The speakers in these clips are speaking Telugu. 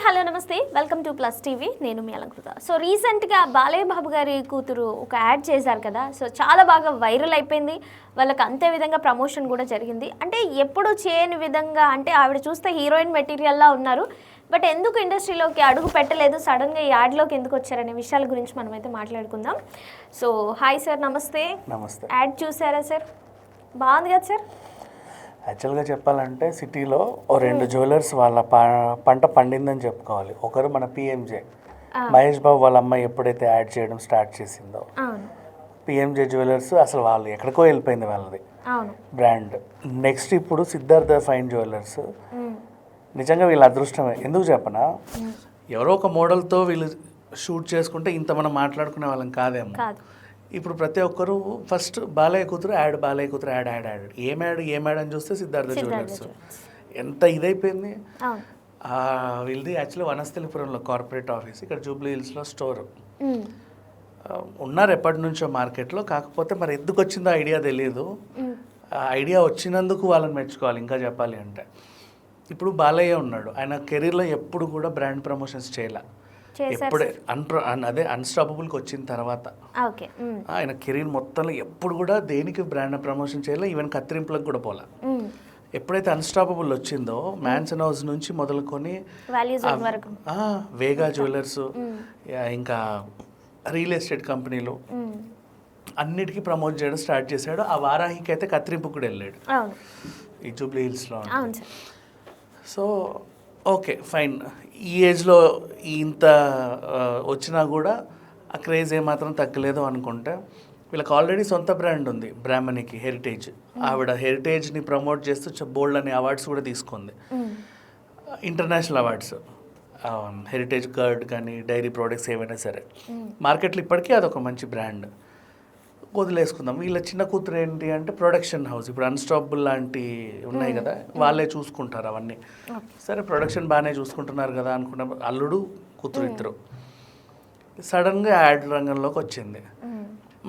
హలో నమస్తే, వెల్కమ్ టు ప్లస్ టీవీ. నేను మీ అలంకృత. సో రీసెంట్గా బాలయ్య బాబు గారి కూతురు ఒక యాడ్ చేశారు కదా. సో చాలా బాగా వైరల్ అయిపోయింది. వాళ్ళకి అంతే విధంగా ప్రమోషన్ కూడా జరిగింది. అంటే ఎప్పుడు చేయని విధంగా, అంటే ఆవిడ చూస్తే హీరోయిన్ మెటీరియల్లా ఉన్నారు. బట్ ఎందుకు ఇండస్ట్రీలోకి అడుగు పెట్టలేదు, సడన్గా ఈ యాడ్లోకి ఎందుకు వచ్చారనే విషయాల గురించి మనమైతే మాట్లాడుకుందాం. సో హాయ్ సార్, నమస్తే. నమస్తే. యాడ్ చూసారా సార్? బాగుంది కదా సార్? యాక్చువల్గా చెప్పాలంటే సిటీలో ఓ రెండు జ్యువెలర్స్ వాళ్ళ పంట పండిందని చెప్పుకోవాలి. ఒకరు మన పిఎంజే, మహేష్ బాబు వాళ్ళ అమ్మాయి ఎప్పుడైతే యాడ్ చేయడం స్టార్ట్ చేసిందో పిఎంజే జ్యువెలర్స్ అసలు వాళ్ళు ఎక్కడికో వెళ్ళిపోయింది వాళ్ళది బ్రాండ్. నెక్స్ట్ ఇప్పుడు సిద్ధార్థ ఫైన్ జ్యువెలర్స్. నిజంగా వీళ్ళ అదృష్టమే. ఎందుకు చెప్పనా, ఎవరో ఒక మోడల్తో వీళ్ళు షూట్ చేసుకుంటే ఇంత మనం మాట్లాడుకునే వాళ్ళం కాదేమో. ఇప్పుడు ప్రతి ఒక్కరు ఫస్ట్ బాలయ్య కూతురు యాడ్, బాలయ్య కూతురు యాడ్ యాడ్ యాడ్ ఏం యాడ్ అని చూస్తే సిద్ధార్థ జ్యువెలర్స్. ఎంత ఇదైపోయింది. వీళ్ళది యాక్చువల్లీ వనస్థలిపురంలో కార్పొరేట్ ఆఫీస్, ఇక్కడ జూబ్లీ హిల్స్లో స్టోర్. ఉన్నారు ఎప్పటి నుంచో మార్కెట్లో. కాకపోతే మరి ఎందుకు వచ్చిందో ఐడియా తెలియదు. ఐడియా వచ్చినందుకు వాళ్ళని మెచ్చుకోవాలి. ఇంకా చెప్పాలి అంటే ఇప్పుడు బాలయ్య ఉన్నాడు, ఆయన కెరీర్లో ఎప్పుడు కూడా బ్రాండ్ ప్రమోషన్స్ చేయలే. ఎప్పుడే అన్స్టాపబుల్కి వచ్చిన తర్వాత ఆయన కెరీర్ మొత్తంలో ఎప్పుడు కూడా దేనికి బ్రాండ్ ప్రమోషన్ చేయాలి, ఈవెన్ కత్తిరింపులకు కూడా పోలా. ఎప్పుడైతే అన్స్టాపబుల్ వచ్చిందో మ్యాన్సన్ హౌస్ నుంచి మొదలుకొని వేగా జ్యువెలర్స్, ఇంకా రియల్ ఎస్టేట్ కంపెనీలు అన్నిటికీ ప్రమోట్ చేయడం స్టార్ట్ చేశాడు. ఆ వారాహికి అయితే కత్తిరింపు కూడా వెళ్ళాడు ఈ జూబ్లీ హిల్స్లో. సో ఓకే ఫైన్, ఈ ఏజ్లో ఇంత వచ్చినా కూడా ఆ క్రేజ్ ఏమాత్రం తగ్గలేదు అనుకుంటే, వీళ్ళకి ఆల్రెడీ సొంత బ్రాండ్ ఉంది బ్రాహ్మణికి, హెరిటేజ్. ఆవిడ హెరిటేజ్ని ప్రమోట్ చేస్తూ బోల్డ్ అనే అవార్డ్స్ కూడా తీసుకుంది, ఇంటర్నేషనల్ అవార్డ్స్. హెరిటేజ్ కర్డ్ కానీ డైరీ ప్రోడక్ట్స్ ఏవైనా సరే మార్కెట్లో ఇప్పటికీ అదొక మంచి బ్రాండ్. వదిలేసుకుందాం. వీళ్ళ చిన్న కూతురు ఏంటి అంటే ప్రొడక్షన్ హౌస్. ఇప్పుడు అన్స్టాపబుల్ లాంటి ఉన్నాయి కదా, వాళ్ళే చూసుకుంటారు అవన్నీ. సరే ప్రొడక్షన్ బాగానే చూసుకుంటున్నారు కదా అనుకున్న అల్లుడు కూతురు ఇద్దరు సడన్గా యాడ్ రంగంలోకి వచ్చింది.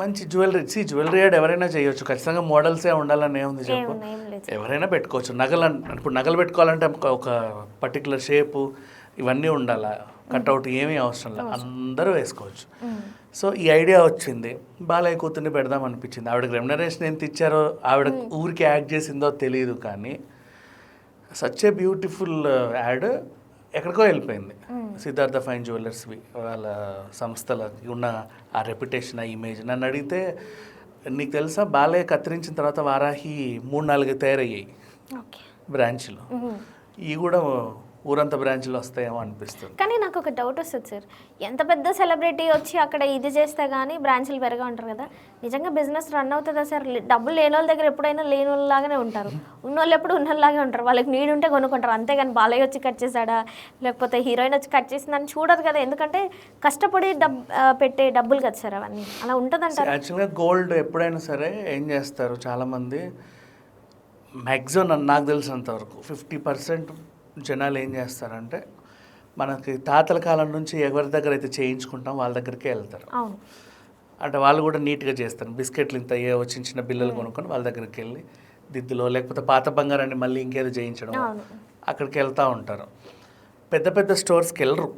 మంచి జ్యువెలరీ యాడ్ ఎవరైనా చేయొచ్చు, ఖచ్చితంగా మోడల్సే ఉండాలని ఏముంది చెప్పు, ఎవరైనా పెట్టుకోవచ్చు. ఇప్పుడు నగలు పెట్టుకోవాలంటే ఒక పర్టికులర్ షేపు ఇవన్నీ ఉండాలా, కట్అవుట్ ఏమీ అవసరం లేదు, అందరూ వేసుకోవచ్చు. సో ఈ ఐడియా వచ్చింది, బాలయ్య కూతుర్ని పెడదాం అనిపించింది. ఆవిడకి రెమ్యునరేషన్ ఎంత ఇచ్చారో, ఆవిడ ఊరికి యాడ్ చేసిందో తెలియదు, కానీ సచ్ ఏ బ్యూటిఫుల్ యాడ్ ఎక్కడికో వెళ్ళిపోయింది. సిద్ధార్థ ఫైన్ జ్యువెలర్స్వి వాళ్ళ సంస్థలకి ఉన్న ఆ రెప్యుటేషన్, ఆ ఇమేజ్. నన్ను అడిగితే నీకు తెలుసా, బాలయ్య కత్తిరించిన తర్వాత వారాహి 3-4 తయారయ్యాయి బ్రాంచ్లు. ఇవి కూడా ఊరంతా బ్రాంచ్లు వస్తాయేమో అనిపిస్తుంది. కానీ నాకు ఒక డౌట్ వస్తుంది సార్, ఎంత పెద్ద సెలబ్రిటీ వచ్చి అక్కడ ఇది చేస్తే కానీ బ్రాంచ్లు పెరగా ఉంటారు కదా, నిజంగా బిజినెస్ రన్ అవుతుందా సార్? డబ్బులు లేని వాళ్ళ దగ్గర ఎప్పుడైనా లేని వాళ్ళలాగానే ఉంటారు, ఉన్నోళ్ళు ఎప్పుడు ఉన్నలాగే ఉంటారు. వాళ్ళకి నీడ్ ఉంటే కొనుక్కుంటారు. అంతేగాని బాలయ్య వచ్చి కట్ చేశాడా లేకపోతే హీరోయిన్ వచ్చి కట్ చేసిందని చూడరు కదా, ఎందుకంటే కష్టపడి పెట్టే డబ్బులు కదా సార్ అవన్నీ. అలా ఉంటుందంటారు. యాక్చువల్గా గోల్డ్ ఎప్పుడైనా సరే ఏం చేస్తారు చాలామంది, మ్యాక్సిమం నాకు తెలిసినంతవరకు 50% జనాలు ఏం చేస్తారంటే, మనకి తాతల కాలం నుంచి ఎవరి దగ్గర అయితే చేయించుకుంటాం వాళ్ళ దగ్గరికే వెళ్తారు. అంటే వాళ్ళు కూడా నీట్గా చేస్తారు. బిస్కెట్లు ఇంత ఏ చిన్న చిన్న బిల్లలు కొనుక్కొని వాళ్ళ దగ్గరికి వెళ్ళి దిద్దులో, లేకపోతే పాత బంగారాన్ని మళ్ళీ ఇంకేదో చేయించడం, అక్కడికి వెళ్తూ ఉంటారు. పెద్ద పెద్ద స్టోర్స్కి వెళ్ళరు.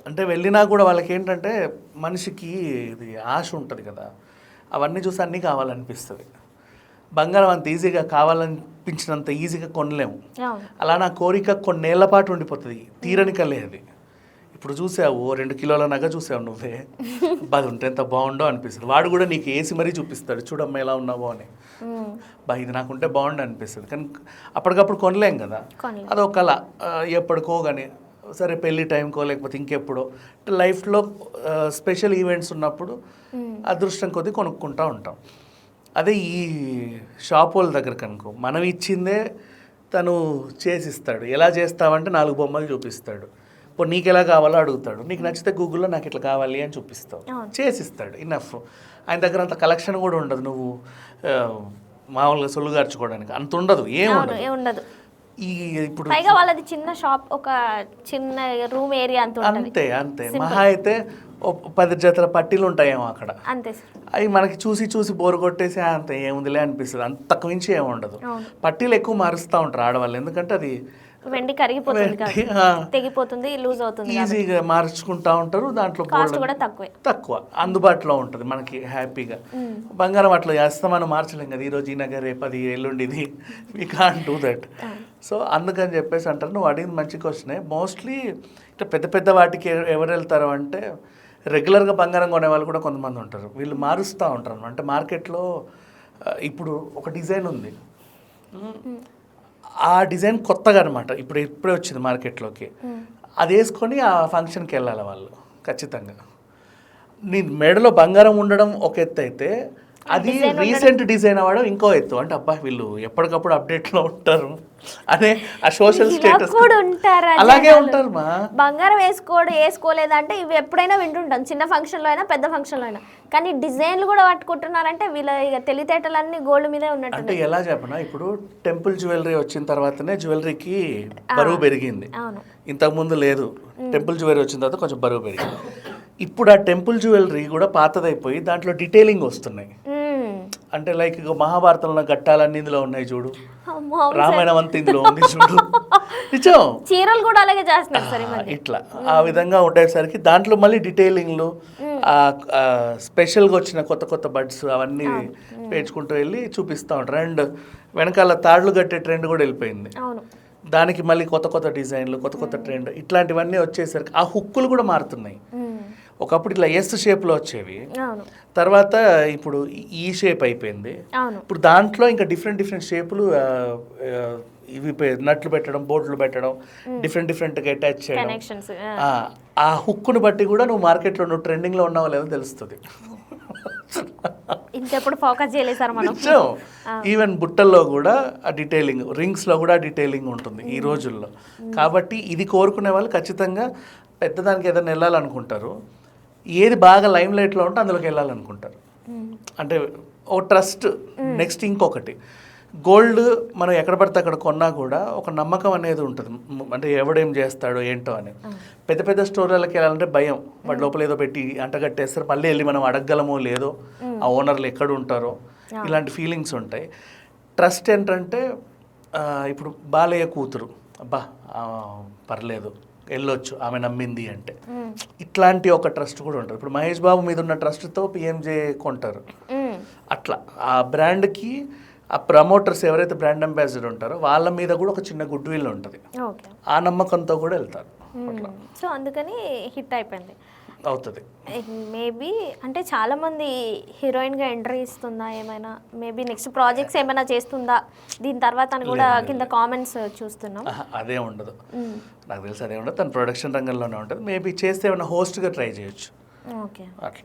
అంటే వెళ్ళినా కూడా వాళ్ళకి ఏంటంటే మనిషికి ఇది ఆశ ఉంటుంది కదా, అవన్నీ చూసి అన్నీ కావాలనిపిస్తుంది. బంగారం అంత ఈజీగా కావాలనిపించినంత ఈజీగా కొనలేము. అలా నా కోరిక కొన్నేళ్ల పాటు ఉండిపోతుంది, తీరని కలే అది. ఇప్పుడు చూసావు 2 కిలోల నగ చూసావు నువ్వే, బాధ ఉంటే ఎంత బాగుండో అనిపిస్తుంది. వాడు కూడా నీకు వేసి మరీ చూపిస్తాడు, చూడమ్మా ఎలా ఉన్నావో అని. ఇది నాకుంటే బాగుండు అనిపిస్తుంది, కానీ అప్పటికప్పుడు కొనలేం కదా. అదొక కళ, ఎప్పటికో కానీ. సరే పెళ్ళి టైంకో లేకపోతే ఇంకెప్పుడో లైఫ్లో స్పెషల్ ఈవెంట్స్ ఉన్నప్పుడు అదృష్టం కొద్దీ కొనుక్కుంటూ ఉంటాం. అదే ఈ షాప్ వాళ్ళ దగ్గర కనుకో, మనం ఇచ్చిందే తను చేసిస్తాడు. ఎలా చేస్తావంటే 4 బొమ్మలు చూపిస్తాడు. ఇప్పుడు నీకు ఎలా కావాలో అడుగుతాడు, నీకు నచ్చితే గూగుల్లో నాకు ఇట్లా కావాలి అని చూపిస్తావు, చేసిస్తాడు. ఇన్నఫ్. ఆయన దగ్గర అంత కలెక్షన్ కూడా ఉండదు, నువ్వు మామూలుగా సొల్లుగార్చుకోవడానికి అంత ఉండదు, ఏముండదు. ఈ ఇప్పుడు పైగా వాళ్ళది చిన్న షాప్, ఒక చిన్న రూమ్ ఏరియా అంతే. మహా అయితే 10 జతల పట్టీలు ఉంటాయేమో అక్కడ, అంతే. అవి మనకి చూసి బోరు కొట్టేసి అంత ఏముందిలే అనిపిస్తుంది, అంత తక్కువ నుంచి ఏముండదు. పట్టీలు ఎక్కువ మారుస్తూ ఉంటారు ఆడవాళ్ళు, ఎందుకంటే అది వెండి కరిగిపోతుంది కాదు, వెండి, ఆ. తెగిపోతుంది, లూజ్ అవుతుంది కాబట్టి. ఈజీగా మార్చుకుంటా ఉంటారు. దాంట్లో కాస్ట్ gold కూడా తక్కువే. తక్కువ అందుబాటులో ఉంటుంది మనకి హ్యాపీగా. బంగారం అట్లా చేస్తాం మనం మార్చలేం కదా, ఈరోజు ఈ నగర్ రేపు అది ఎల్లుండి ఇది, we can't do that. So అందుకని చెప్పేసి అంటారు. నువ్వు అడిగింది మంచి క్వశ్చనే. మోస్ట్లీ ఇట్లా పెద్ద పెద్ద వాటికి ఎవరు వెళ్తారు అంటే రెగ్యులర్గా బంగారం కొనే వాళ్ళు కూడా కొంతమంది ఉంటారు. వీళ్ళు మారుస్తూ ఉంటారు అన్నమాట. అంటే మార్కెట్లో ఇప్పుడు ఒక డిజైన్ ఉంది, ఆ డిజైన్ కొత్తగా అనమాట, ఇప్పుడే వచ్చింది మార్కెట్లోకి. అది వేసుకొని ఆ ఫంక్షన్కి వెళ్ళాలి వాళ్ళు ఖచ్చితంగా. నీ మెడలో బంగారం ఉండడం ఒక ఎత్తు అయితే, అది రీసెంట్ డిజైన్ అవ్వడం ఇంకో ఎత్తు. అంటే అబ్బా వీళ్ళు ఎప్పటికప్పుడు అప్డేట్లో ఉంటారు అనే ఆ సోషల్ స్టేటస్ అలాగే ఉంటారు. మా బంగారం వేసుకోలేదంటే ఇవి ఎప్పుడైనా వింటుంటాం, చిన్న ఫంక్షన్లో అయినా పెద్ద ఫంక్షన్లో అయినా. కానీ డిజైన్లు కూడా పట్టుకుంటున్నారంటే వీళ్ళ ఇక తెలివితేటలన్నీ గోల్డ్ మీదే ఉన్నట్టు. అంటే ఎలా చెప్పనా, ఇప్పుడు టెంపుల్ జ్యువెలరీ వచ్చిన తర్వాతనే జ్యువెలరీకి బరువు పెరిగింది. ఇంతకుముందు లేదు. టెంపుల్ జ్యువెలరీ వచ్చిన తర్వాత కొంచెం బరువు పెరిగింది. ఇప్పుడు ఆ టెంపుల్ జ్యువెలరీ కూడా పాతదైపోయి దాంట్లో డీటెయిలింగ్ వస్తున్నాయి. అంటే లైక్ ఇక మహాభారతంలో ఘట్టాలన్నీ ఇందులో ఉన్నాయి చూడు, రామాయణం అంతా ఇందులో ఉంది చూడు, నిజం. చీరలు కూడా అలాగే చేస్తున్నారు సరే. ఇట్లా ఆ విధంగా ఉండేసరికి దాంట్లో మళ్ళీ డీటెయిలింగ్లు, స్పెషల్గా వచ్చిన కొత్త కొత్త బడ్స్ అవన్నీ పేర్చుకుంటూ వెళ్ళి చూపిస్తూ ఉంటారు. అండ్ వెనకాల తాళ్ళు కట్టే ట్రెండ్ కూడా వెళ్ళిపోయింది. దానికి మళ్ళీ కొత్త కొత్త డిజైన్లు, కొత్త కొత్త ట్రెండ్, ఇట్లాంటివన్నీ వచ్చేసరికి ఆ హుక్కులు కూడా మారుతున్నాయి. ఒకప్పుడు ఇట్లా ఎస్ షేప్లో వచ్చేవి, తర్వాత ఇప్పుడు ఈ షేప్ అయిపోయింది. ఇప్పుడు దాంట్లో ఇంకా డిఫరెంట్ షేపులు, ఇవి నట్లు పెట్టడం, బోట్లు పెట్టడం, డిఫరెంట్గా అటాచ్ చేయడం. ఆ హుక్కును బట్టి కూడా నువ్వు మార్కెట్లో నువ్వు ట్రెండింగ్లో ఉన్నావో లేదో తెలుస్తుంది. ఇంకెప్పుడు ఫోకస్ చేయలేదు సార్ మనం. ఈవెన్ బుట్టల్లో కూడా ఆ డీటెయిలింగ్, రింగ్స్లో కూడా డీటెయిలింగ్ ఉంటుంది ఈ రోజుల్లో. కాబట్టి ఇది కోరుకునే వాళ్ళు ఖచ్చితంగా పెద్దదానికి ఏదైనా వెళ్ళాలనుకుంటారు. ఏది బాగా లైమ్ లైట్లో ఉంటే అందులోకి వెళ్ళాలనుకుంటారు. అంటే ఓ ట్రస్ట్. నెక్స్ట్ ఇంకొకటి, గోల్డ్ మనం ఎక్కడ పడితే అక్కడ కొన్నా కూడా ఒక నమ్మకం అనేది ఉంటుంది. అంటే ఎవడేం చేస్తాడో ఏంటో అని. పెద్ద పెద్ద స్టోర్లకి వెళ్ళాలంటే భయం, వాటి లోపల ఏదో పెట్టి అంటగట్టేస్తారు, మళ్ళీ వెళ్ళి మనం అడగగలమో లేదో, ఆ ఓనర్లు ఎక్కడ ఉంటారో, ఇలాంటి ఫీలింగ్స్ ఉంటాయి. ట్రస్ట్ ఏంటంటే ఇప్పుడు బాలయ్య కూతురు, అబ్బా పర్లేదు వెళ్ళొచ్చు ఆమె నమ్మింది అంటే, ఇట్లాంటి ఒక ట్రస్ట్ కూడా ఉంటుంది. ఇప్పుడు మహేష్ బాబు మీద ఉన్న ట్రస్ట్తో పిఎంజే కొంటారు. అట్లా ఆ బ్రాండ్కి ఆ ప్రమోటర్స్ ఎవరైతే బ్రాండ్ అంబాసిడర్ ఉంటారో వాళ్ళ మీద కూడా ఒక చిన్న గుడ్ విల్ ఉంటుంది. ఆ నమ్మకంతో కూడా వెళ్తారు. సో అందుకని హిట్ అయిపోయింది అవుతుంది. మేబీ అంటే చాలామంది హీరోయిన్గా ఎంట్రీ ఇస్తుందా ఏమైనా, మేబీ నెక్స్ట్ ప్రాజెక్ట్స్ ఏమైనా చేస్తుందా దీని తర్వాత అని కూడా కింద కామెంట్స్ చూస్తున్నాం. అదే ఉండదు, నాకు తెలిసి అదే ఉండదు. తన ప్రొడక్షన్ రంగంలోనే ఉంటుంది. మేబీ చేస్తే ఏమైనా హోస్ట్గా ట్రై చేయొచ్చు. ఓకే.